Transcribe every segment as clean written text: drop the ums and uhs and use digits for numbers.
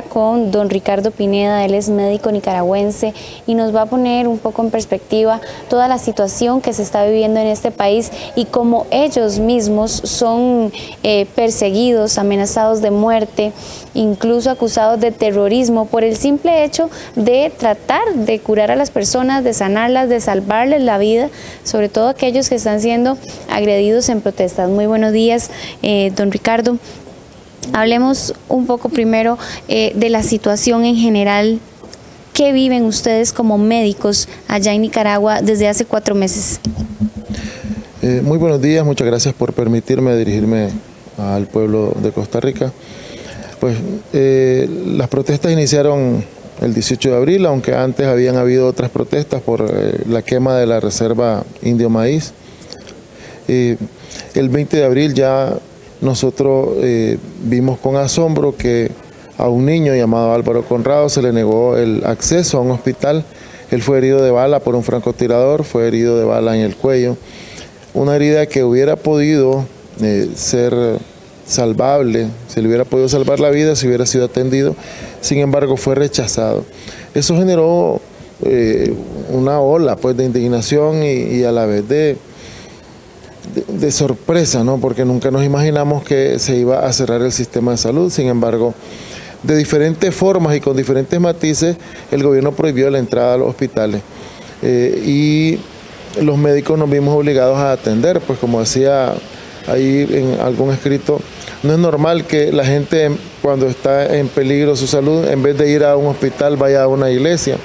Con don Ricardo Pineda. Él es médico nicaragüense y nos va a poner un poco en perspectiva toda la situación que se está viviendo en este país y cómo ellos mismos son perseguidos, amenazados de muerte, incluso acusados de terrorismo por el simple hecho de tratar de curar a las personas, de sanarlas, de salvarles la vida, sobre todo aquellos que están siendo agredidos en protestas. Muy buenos días, don Ricardo. Hablemos un poco primero de la situación en general. ¿Qué viven ustedes como médicos allá en Nicaragua desde hace 4 meses? Muy buenos días, muchas gracias por permitirme dirigirme al pueblo de Costa Rica. Pues las protestas iniciaron el 18 de abril, aunque antes habían habido otras protestas por la quema de la reserva Indio Maíz. El 20 de abril ya nosotros vimos con asombro que a un niño llamado Álvaro Conrado se le negó el acceso a un hospital. Él fue herido de bala por un francotirador, fue herido de bala en el cuello. Una herida que hubiera podido ser salvable, se le hubiera podido salvar la vida si hubiera sido atendido, sin embargo fue rechazado. Eso generó una ola pues, de indignación y a la vez de sorpresa, ¿no? Porque nunca nos imaginamos que se iba a cerrar el sistema de salud. Sin embargo, de diferentes formas y con diferentes matices, el gobierno prohibió la entrada a los hospitales y los médicos nos vimos obligados a atender, pues como decía ahí en algún escrito, no es normal que la gente cuando está en peligro su salud, en vez de ir a un hospital, vaya a una iglesia.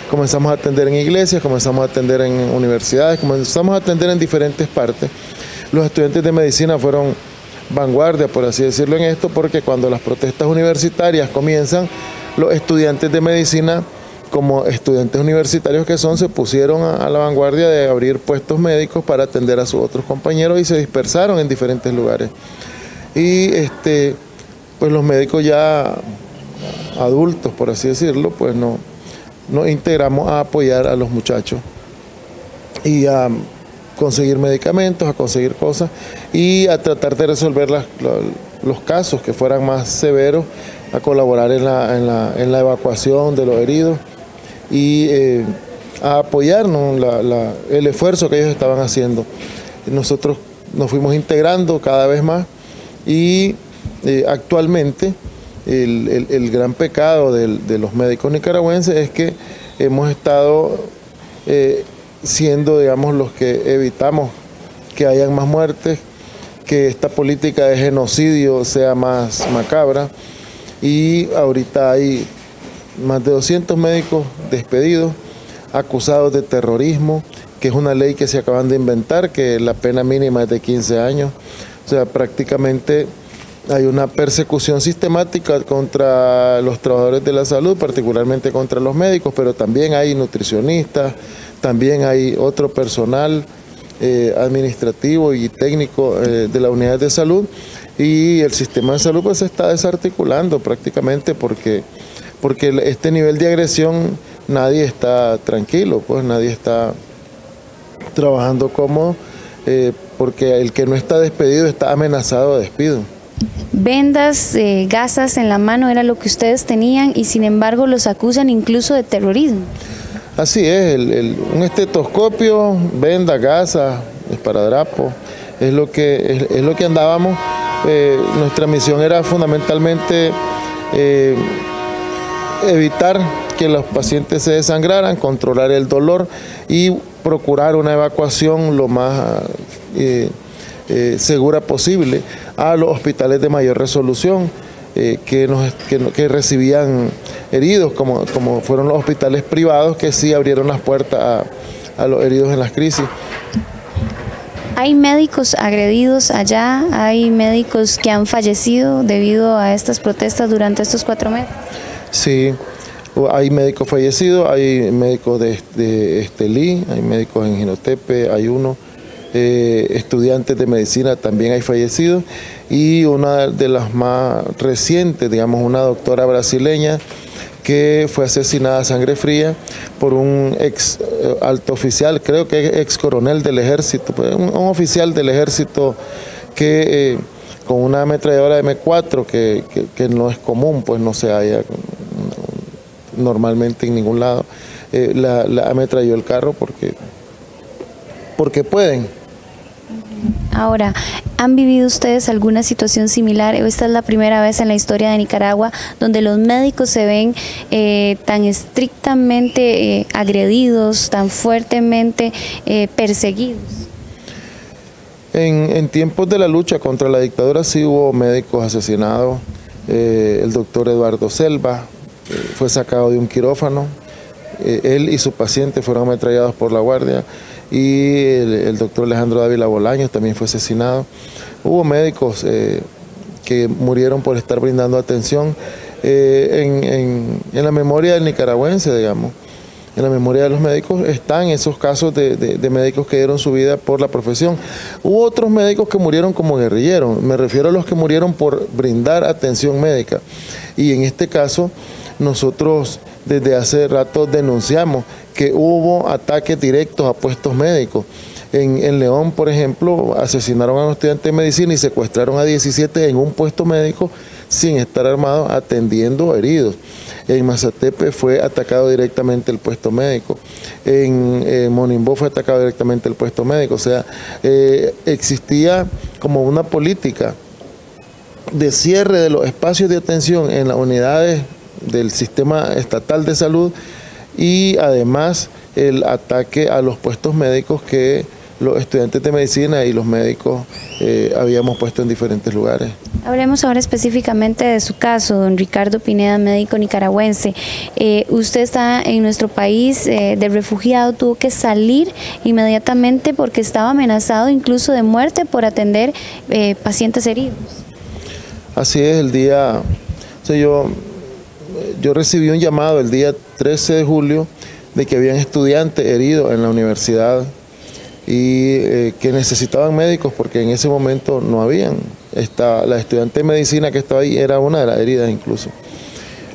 Comenzamos a atender en iglesias, comenzamos a atender en universidades, comenzamos a atender en diferentes partes. Los estudiantes de medicina fueron vanguardia, por así decirlo, en esto, porque cuando las protestas universitarias comienzan, los estudiantes de medicina, como estudiantes universitarios que son, se pusieron a la vanguardia de abrir puestos médicos para atender a sus otros compañeros y se dispersaron en diferentes lugares. Y pues los médicos ya adultos, por así decirlo, pues nos integramos a apoyar a los muchachos y a conseguir medicamentos, a conseguir cosas y a tratar de resolver los casos que fueran más severos, a colaborar en la evacuación de los heridos y a apoyarnos el esfuerzo que ellos estaban haciendo. Nosotros nos fuimos integrando cada vez más y actualmente el gran pecado de los médicos nicaragüenses es que hemos estado siendo, digamos, los que evitamos que hayan más muertes, que esta política de genocidio sea más macabra, y ahorita hay más de 200 médicos despedidos, acusados de terrorismo, que es una ley que se acaban de inventar, que la pena mínima es de 15 años, o sea, prácticamente hay una persecución sistemática contra los trabajadores de la salud, particularmente contra los médicos, pero también hay nutricionistas, también hay otro personal administrativo y técnico de la unidad de salud, y el sistema de salud pues se está desarticulando prácticamente porque este nivel de agresión nadie está tranquilo, pues nadie está trabajando cómodo, porque el que no está despedido está amenazado de despido. Vendas, gasas en la mano era lo que ustedes tenían y sin embargo los acusan incluso de terrorismo. Así es, un estetoscopio, vendas, gasas, esparadrapo, es lo que andábamos. Nuestra misión era fundamentalmente evitar que los pacientes se desangraran, controlar el dolor y procurar una evacuación lo más segura posible a los hospitales de mayor resolución que recibían heridos, como fueron los hospitales privados que sí abrieron las puertas a los heridos en las crisis. ¿Hay médicos agredidos allá? ¿Hay médicos que han fallecido debido a estas protestas durante estos 4 meses? Sí, hay médicos fallecidos, hay médicos de Estelí, hay médicos en Jinotepe, hay uno. Estudiantes de medicina también hay fallecidos, y una de las más recientes, digamos, una doctora brasileña que fue asesinada a sangre fría por un ex alto oficial, creo que es ex coronel del ejército, un oficial del ejército que con una ametralladora M4 que no es común, pues no se halla normalmente en ningún lado. La ametralló el carro porque pueden. Ahora, ¿han vivido ustedes alguna situación similar? Esta es la primera vez en la historia de Nicaragua donde los médicos se ven tan estrictamente agredidos, tan fuertemente perseguidos. En tiempos de la lucha contra la dictadura sí hubo médicos asesinados. El doctor Eduardo Selva fue sacado de un quirófano. Él y su paciente fueron ametrallados por la guardia. Y el doctor Alejandro Dávila Bolaños también fue asesinado. Hubo médicos que murieron por estar brindando atención en la memoria del nicaragüense, digamos. En la memoria de los médicos están esos casos de médicos que dieron su vida por la profesión. Hubo otros médicos que murieron como guerrilleros, me refiero a los que murieron por brindar atención médica. Y en este caso, nosotros desde hace rato denunciamos que hubo ataques directos a puestos médicos. En León, por ejemplo, asesinaron a un estudiante de medicina y secuestraron a 17 en un puesto médico sin estar armados atendiendo heridos. En Mazatepe fue atacado directamente el puesto médico. En Monimbó fue atacado directamente el puesto médico. O sea, existía como una política de cierre de los espacios de atención en las unidades del sistema estatal de salud y además el ataque a los puestos médicos que los estudiantes de medicina y los médicos habíamos puesto en diferentes lugares. Hablemos ahora específicamente de su caso, don Ricardo Pineda, médico nicaragüense. Usted está en nuestro país de refugiado, tuvo que salir inmediatamente porque estaba amenazado incluso de muerte por atender pacientes heridos. Así es, el día, o sea, yo recibí un llamado el día 13 de julio de que habían estudiantes heridos en la universidad y que necesitaban médicos porque en ese momento no habían. La estudiante de medicina que estaba ahí era una de las heridas incluso.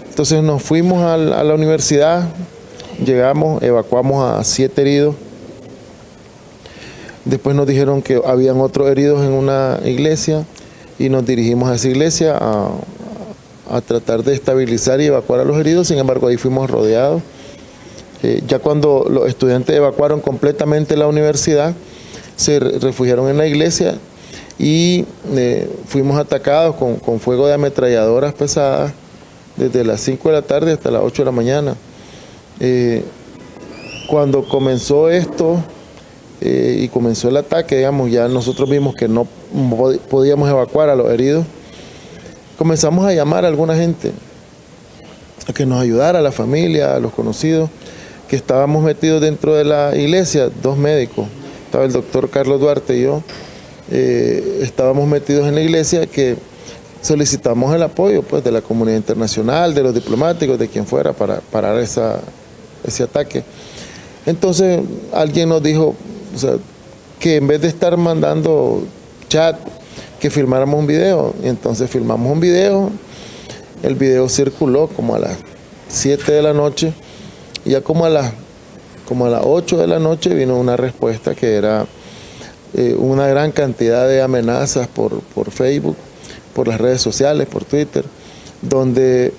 Entonces nos fuimos a la universidad, llegamos, evacuamos a 7 heridos. Después nos dijeron que habían otros heridos en una iglesia y nos dirigimos a esa iglesia a tratar de estabilizar y evacuar a los heridos. Sin embargo, ahí fuimos rodeados. Ya cuando los estudiantes evacuaron completamente la universidad, se refugiaron en la iglesia y fuimos atacados con fuego de ametralladoras pesadas desde las 5 de la tarde hasta las 8 de la mañana. Cuando comenzó esto y comenzó el ataque, digamos, ya nosotros vimos que no podíamos evacuar a los heridos. Comenzamos a llamar a alguna gente a que nos ayudara, a la familia, a los conocidos, que estábamos metidos dentro de la iglesia, 2 médicos, estaba el doctor Carlos Duarte y yo, estábamos metidos en la iglesia que solicitamos el apoyo pues, de la comunidad internacional, de los diplomáticos, de quien fuera, para parar ese ataque. Entonces alguien nos dijo, o sea, que en vez de estar mandando chat, que filmáramos un video. Y entonces filmamos un video, el video circuló como a las 7 de la noche, y ya como a las 8 de la noche vino una respuesta que era una gran cantidad de amenazas por Facebook, por las redes sociales, por Twitter, donde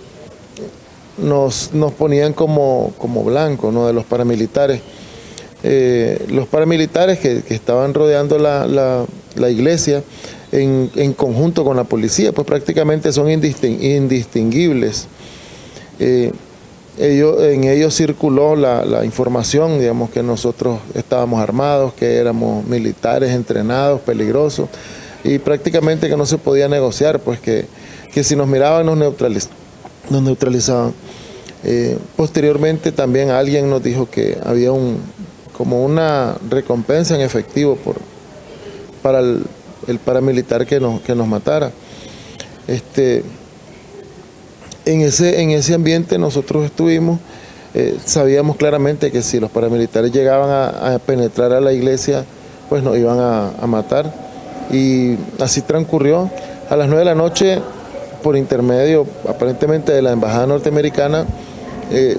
nos ponían como blanco, ¿no?, de los paramilitares. Los paramilitares que estaban rodeando la iglesia en conjunto con la policía, pues prácticamente son indistinguibles. En ellos circuló la información, digamos, que nosotros estábamos armados, que éramos militares entrenados, peligrosos, y prácticamente que no se podía negociar, pues que si nos miraban nos neutralizaban. Posteriormente también alguien nos dijo que había como una recompensa en efectivo para el paramilitar que nos matara. En ese ambiente nosotros estuvimos, sabíamos claramente que si los paramilitares llegaban a penetrar a la iglesia, pues nos iban a matar. Y así transcurrió. A las 9 de la noche, por intermedio aparentemente de la embajada norteamericana,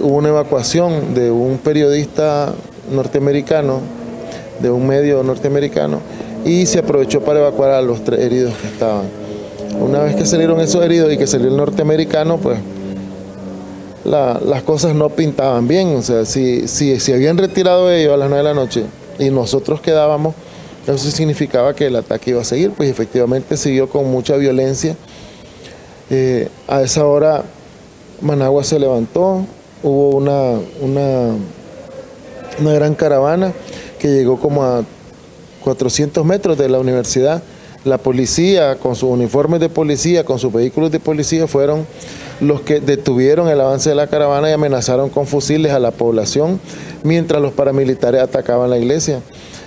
hubo una evacuación de un periodista norteamericano, de un medio norteamericano, y se aprovechó para evacuar a los 3 heridos que estaban. Una vez que salieron esos heridos y que salió el norteamericano, pues las cosas no pintaban bien. O sea, si habían retirado ellos a las 9 de la noche y nosotros quedábamos, eso significaba que el ataque iba a seguir, pues efectivamente siguió con mucha violencia. A esa hora Managua se levantó, hubo una gran caravana que llegó como a 400 metros de la universidad. La policía, con sus uniformes de policía, con sus vehículos de policía, fueron los que detuvieron el avance de la caravana y amenazaron con fusiles a la población mientras los paramilitares atacaban la iglesia.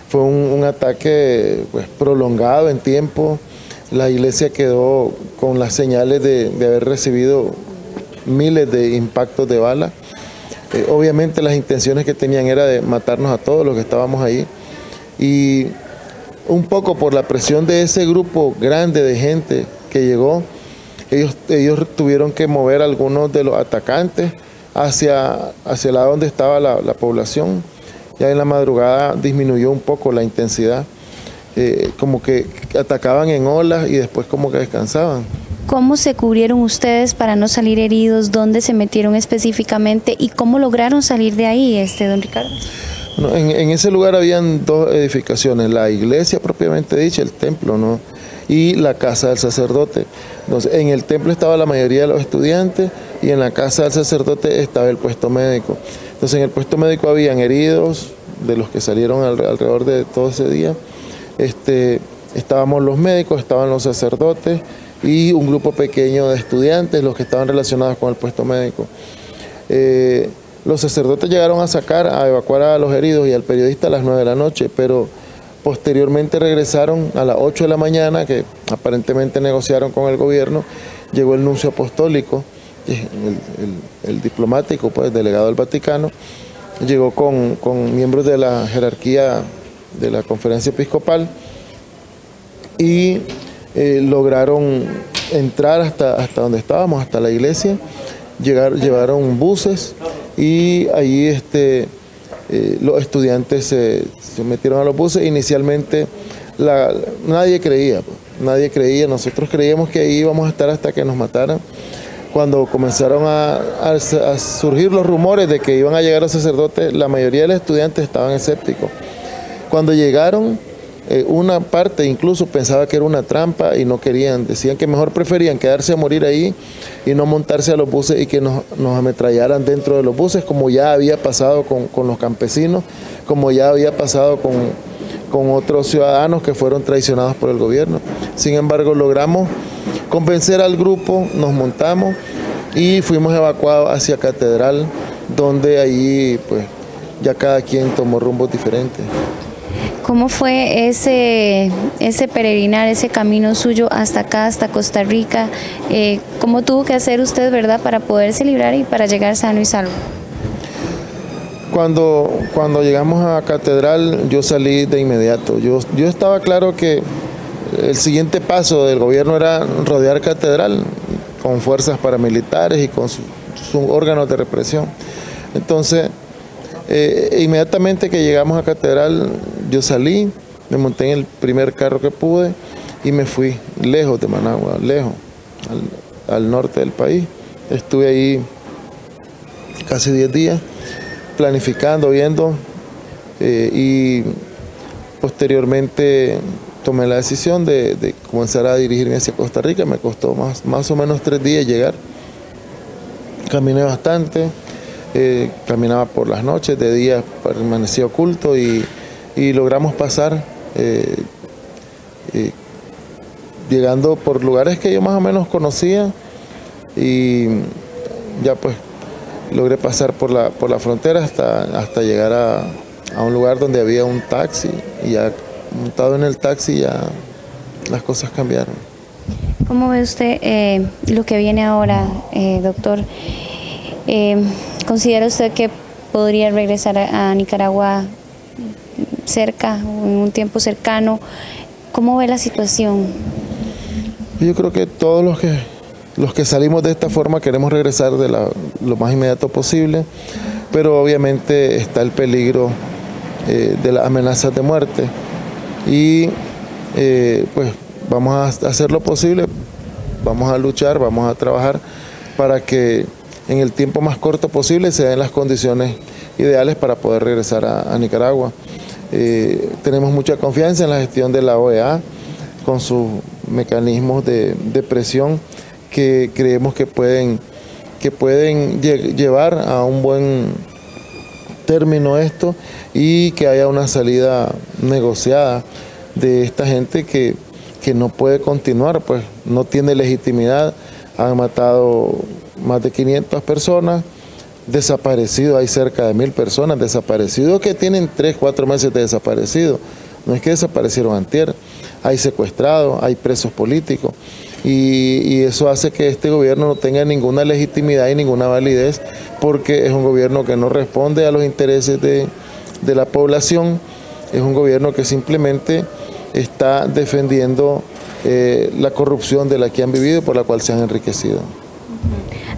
Fue un ataque pues, prolongado en tiempo. La iglesia quedó con las señales de haber recibido miles de impactos de bala. Obviamente las intenciones que tenían era de matarnos a todos los que estábamos ahí. Y un poco por la presión de ese grupo grande de gente que llegó, ellos tuvieron que mover a algunos de los atacantes hacia el lado donde estaba la población. Ya en la madrugada disminuyó un poco la intensidad, como que atacaban en olas y después como que descansaban. ¿Cómo se cubrieron ustedes para no salir heridos? ¿Dónde se metieron específicamente? ¿Y cómo lograron salir de ahí, don Ricardo? Bueno, en ese lugar habían dos edificaciones, la iglesia propiamente dicha, el templo, ¿no? Y la casa del sacerdote. Entonces, en el templo estaba la mayoría de los estudiantes y en la casa del sacerdote estaba el puesto médico. Entonces, en el puesto médico habían heridos, de los que salieron alrededor de todo ese día. Estábamos los médicos, estaban los sacerdotes y un grupo pequeño de estudiantes, los que estaban relacionados con el puesto médico. Los sacerdotes llegaron a evacuar a los heridos y al periodista a las 9 de la noche, pero posteriormente regresaron a las 8 de la mañana, que aparentemente negociaron con el gobierno. Llegó el nuncio apostólico, el diplomático, pues, delegado del Vaticano, llegó con miembros de la jerarquía de la conferencia episcopal y lograron entrar hasta donde estábamos, hasta la iglesia. Llevaron buses y allí los estudiantes se metieron a los buses. Inicialmente nadie creía, nosotros creíamos que ahí íbamos a estar hasta que nos mataran. Cuando comenzaron a surgir los rumores de que iban a llegar los sacerdotes, la mayoría de los estudiantes estaban escépticos. Cuando llegaron, una parte incluso pensaba que era una trampa y no querían, decían que mejor preferían quedarse a morir ahí y no montarse a los buses y que nos ametrallaran dentro de los buses, como ya había pasado con los campesinos, como ya había pasado con otros ciudadanos que fueron traicionados por el gobierno. Sin embargo, logramos convencer al grupo, nos montamos y fuimos evacuados hacia Catedral, donde allí pues ya cada quien tomó rumbos diferentes. ¿Cómo fue ese peregrinar, ese camino suyo hasta acá, hasta Costa Rica? ¿Cómo tuvo que hacer usted, verdad, para poderse librar y para llegar sano y salvo? Cuando llegamos a Catedral, yo salí de inmediato. Yo estaba claro que el siguiente paso del gobierno era rodear Catedral con fuerzas paramilitares y con sus órganos de represión. Entonces, inmediatamente que llegamos a Catedral, yo salí, me monté en el primer carro que pude y me fui lejos de Managua, lejos, al norte del país. Estuve ahí casi 10 días, planificando, viendo, y posteriormente tomé la decisión de comenzar a dirigirme hacia Costa Rica. Me costó más o menos 3 días llegar. Caminé bastante. Caminaba por las noches, de día permanecía oculto y logramos pasar, llegando por lugares que yo más o menos conocía y ya pues logré pasar por la frontera hasta llegar a un lugar donde había un taxi y ya montado en el taxi ya las cosas cambiaron. ¿Cómo ve usted lo que viene ahora, doctor? ¿Considera usted que podría regresar a Nicaragua cerca, en un tiempo cercano? ¿Cómo ve la situación? Yo creo que todos los que salimos de esta forma queremos regresar lo más inmediato posible, pero obviamente está el peligro de las amenazas de muerte y pues vamos a hacer lo posible vamos a luchar, vamos a trabajar para que en el tiempo más corto posible se den las condiciones ideales para poder regresar a Nicaragua. Tenemos mucha confianza en la gestión de la OEA con sus mecanismos de presión que creemos que pueden llevar a un buen término esto y que haya una salida negociada de esta gente que no puede continuar, pues no tiene legitimidad. Han matado más de 500 personas, desaparecidos, hay cerca de 1000 personas desaparecidos que tienen 3, 4 meses de desaparecidos. No es que desaparecieron antier, hay secuestrados, hay presos políticos y eso hace que este gobierno no tenga ninguna legitimidad y ninguna validez porque es un gobierno que no responde a los intereses de la población, es un gobierno que simplemente está defendiendo la corrupción de la que han vivido y por la cual se han enriquecido.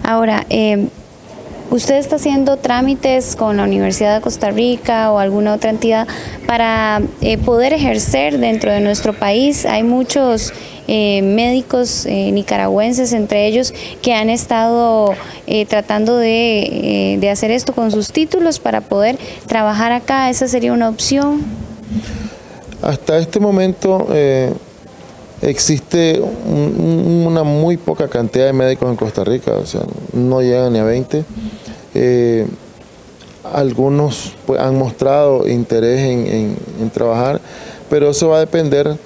Ahora, ¿usted está haciendo trámites con la Universidad de Costa Rica o alguna otra entidad para poder ejercer dentro de nuestro país? Hay muchos médicos nicaragüenses, entre ellos, que han estado tratando de hacer esto con sus títulos para poder trabajar acá. ¿Esa sería una opción? Hasta este momento existe una muy poca cantidad de médicos en Costa Rica, o sea, no llegan ni a 20. Algunos pues, han mostrado interés en trabajar, pero eso va a depender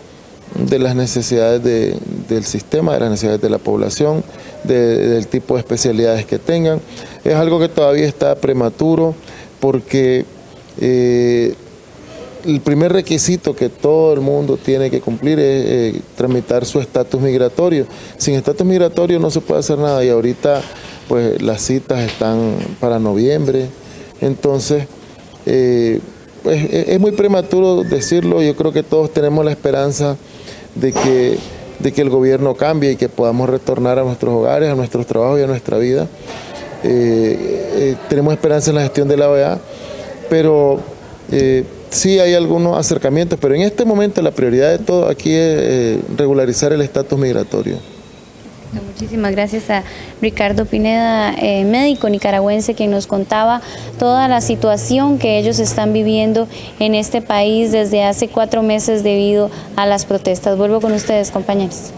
de las necesidades del sistema, de las necesidades de la población, del tipo de especialidades que tengan. Es algo que todavía está prematuro porque el primer requisito que todo el mundo tiene que cumplir es tramitar su estatus migratorio. Sin estatus migratorio no se puede hacer nada y ahorita pues las citas están para noviembre. Entonces pues, es muy prematuro decirlo. Yo creo que todos tenemos la esperanza de que el gobierno cambie y que podamos retornar a nuestros hogares, a nuestros trabajos y a nuestra vida. Tenemos esperanza en la gestión de la OEA, pero sí hay algunos acercamientos, pero en este momento la prioridad de todo aquí es regularizar el estatus migratorio. Muchísimas gracias a Ricardo Pineda, médico nicaragüense, quien nos contaba toda la situación que ellos están viviendo en este país desde hace 4 meses debido a las protestas. Vuelvo con ustedes, compañeros.